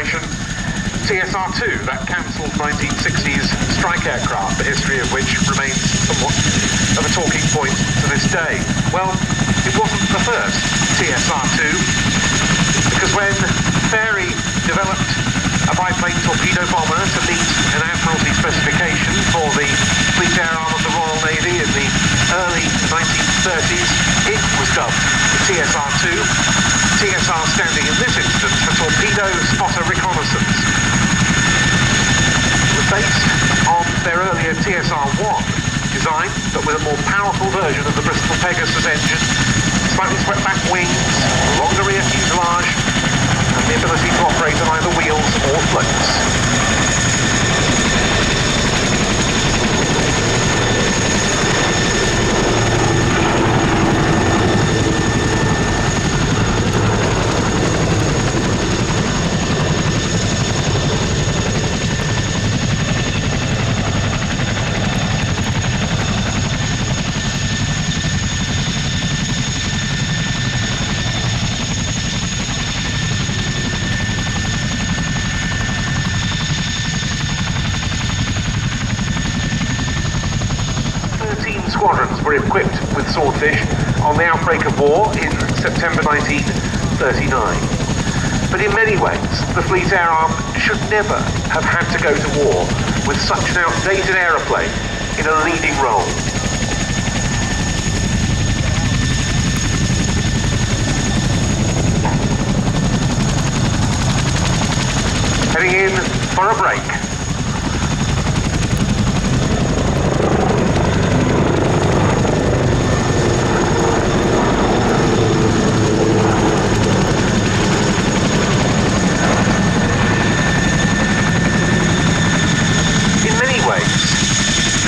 operation TSR-2, that cancelled 1960s strike aircraft, the history of which remains somewhat of a talking point to this day. Well, it wasn't the first TSR-2, because when Fairey developed a biplane torpedo bomber to meet an Admiralty specification for the Fleet Air Arm of the Royal Navy in the early 1930s, it was dubbed the TSR-2, TSR standing in this instance for Torpedo Spotter Reconnaissance. It was based on their earlier TSR-1 design, but with a more powerful version of the Bristol Pegasus engine, slightly swept back wings, longer rear fuselage, and the ability to operate on either wheels or floats. 13 squadrons were equipped with Swordfish on the outbreak of war in September 1939. But in many ways, the Fleet Air Arm should never have had to go to war with such an outdated aeroplane in a leading role. Heading in for a break.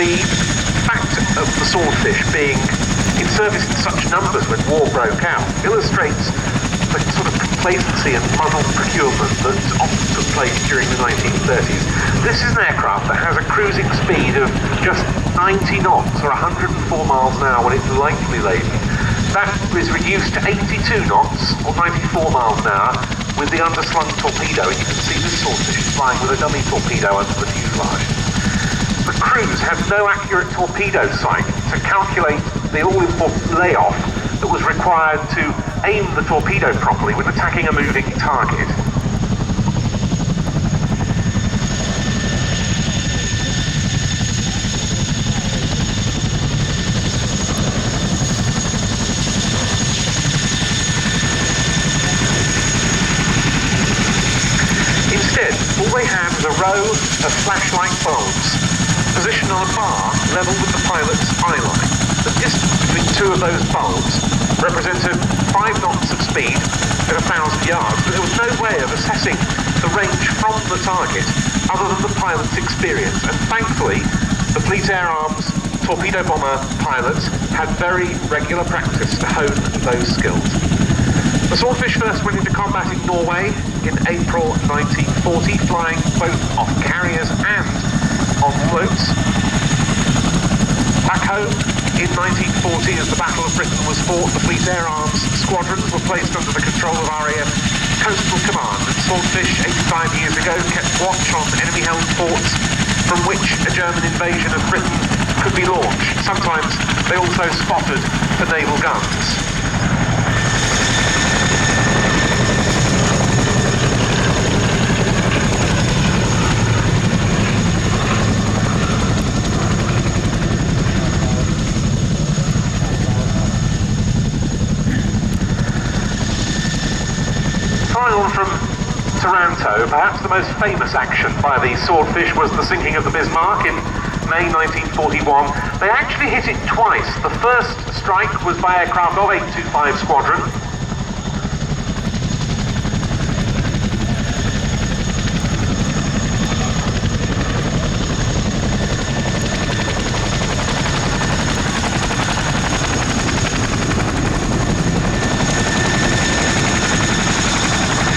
The fact of the Swordfish being in service in such numbers when war broke out illustrates the sort of complacency and muddled procurement that often took place during the 1930s. This is an aircraft that has a cruising speed of just 90 knots or 104 miles an hour when it's lightly laden. That is reduced to 82 knots or 94 miles an hour with the underslung torpedo, and you can see this Swordfish is flying with a dummy torpedo under the fuselage. The crews had no accurate torpedo sight to calculate the all-important layoff that was required to aim the torpedo properly when attacking a moving target. Instead, all they had was a row of flashlight bulbs positioned on a bar level with the pilot's eye line. The distance between two of those bulbs represented 5 knots of speed at 1,000 yards, but there was no way of assessing the range from the target other than the pilot's experience, and thankfully the Fleet Air Arm's torpedo bomber pilots had very regular practice to hone those skills. The Swordfish first went into combat in Norway in April 1940, flying both off carriers and on floats. Back home in 1940, as the Battle of Britain was fought, the Fleet Air Arm's squadrons were placed under the control of RAF Coastal Command, and Swordfish 85 years ago kept watch on enemy-held ports from which a German invasion of Britain could be launched. Sometimes they also spotted the naval guns. From Taranto, perhaps the most famous action by the Swordfish was the sinking of the Bismarck in May 1941. They actually hit it twice. The first strike was by aircraft of 825 Squadron.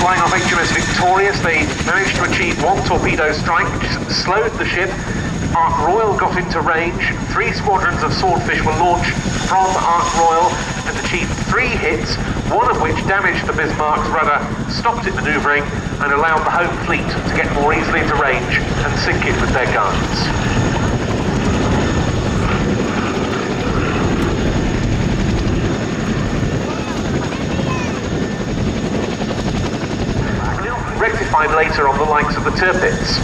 Flying off HMS Victorious, they managed to achieve one torpedo strike, which slowed the ship. Ark Royal got into range. 3 squadrons of Swordfish were launched from Ark Royal and achieved 3 hits, one of which damaged the Bismarck's rudder, stopped it manoeuvring, and allowed the home fleet to get more easily into range and sink it with their guns. Rectified later on the likes of the Tirpitz.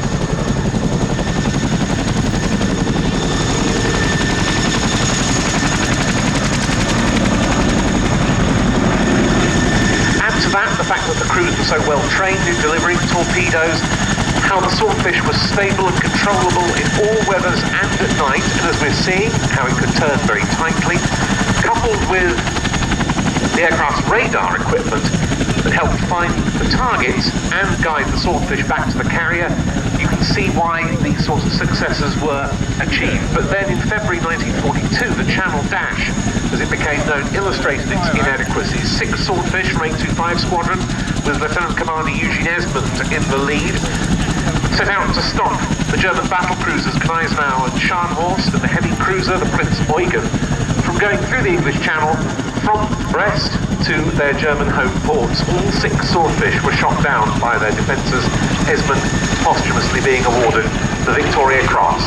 Add to that the fact that the crews were so well trained in delivering torpedoes, how the Swordfish was stable and controllable in all weathers and at night, and as we're seeing, how it could turn very tightly, coupled with the aircraft's radar equipment that helped find the targets and guide the Swordfish back to the carrier, you can see why these sorts of successes were achieved. But then in February 1942, the Channel Dash, as it became known, illustrated its inadequacies. 6 Swordfish from 825 Squadron, with Lieutenant Commander Eugene Esmond in the lead, set out to stop the German battle cruisers Gneisenau and Scharnhorst and the heavy cruiser, the Prinz Eugen, from going through the English Channel from Brest to their German home ports. All 6 Swordfish were shot down by their defences, Esmond posthumously being awarded the Victoria Cross.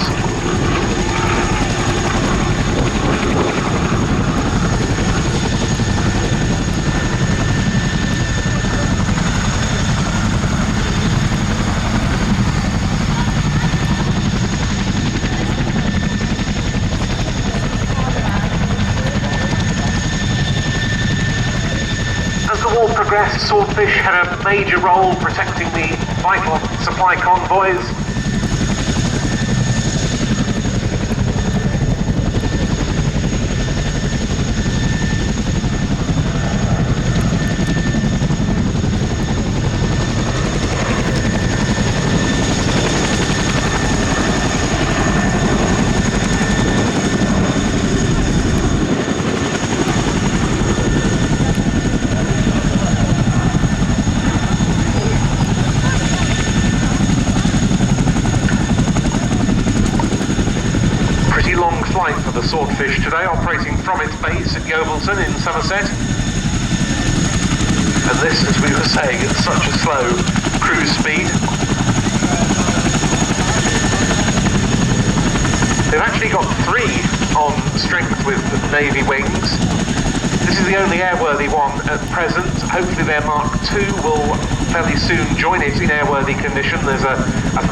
Progressed, Swordfish had a major role protecting the vital supply convoys. Flight for the Swordfish today, operating from its base at Yeovilton in Somerset. And this, as we were saying, at such a slow cruise speed. They've actually got 3 on strength with Navy wings. This is the only airworthy one at present. Hopefully their Mark II will fairly soon join it in airworthy condition. There's a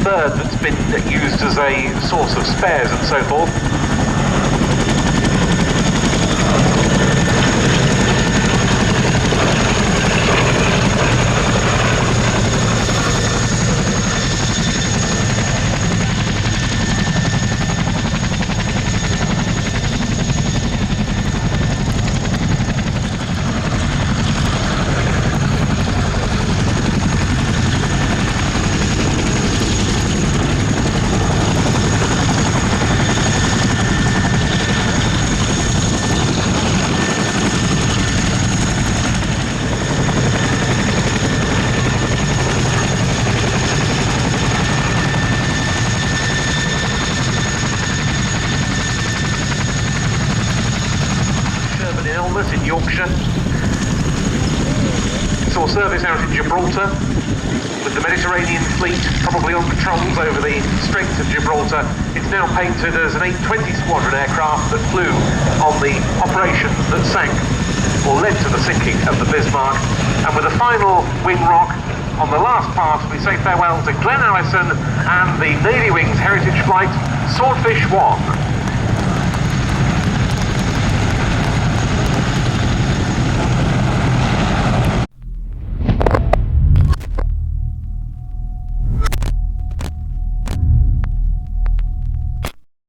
third that's been used as a source of spares and so forth. In Yorkshire. Saw service out in Gibraltar with the Mediterranean fleet probably on patrols over the Strait of Gibraltar. It's now painted as an 820 Squadron aircraft that flew on the operation that sank or led to the sinking of the Bismarck. And with a final wing rock on the last part, we say farewell to Glenn Allison and the Navy Wings Heritage Flight Swordfish 1.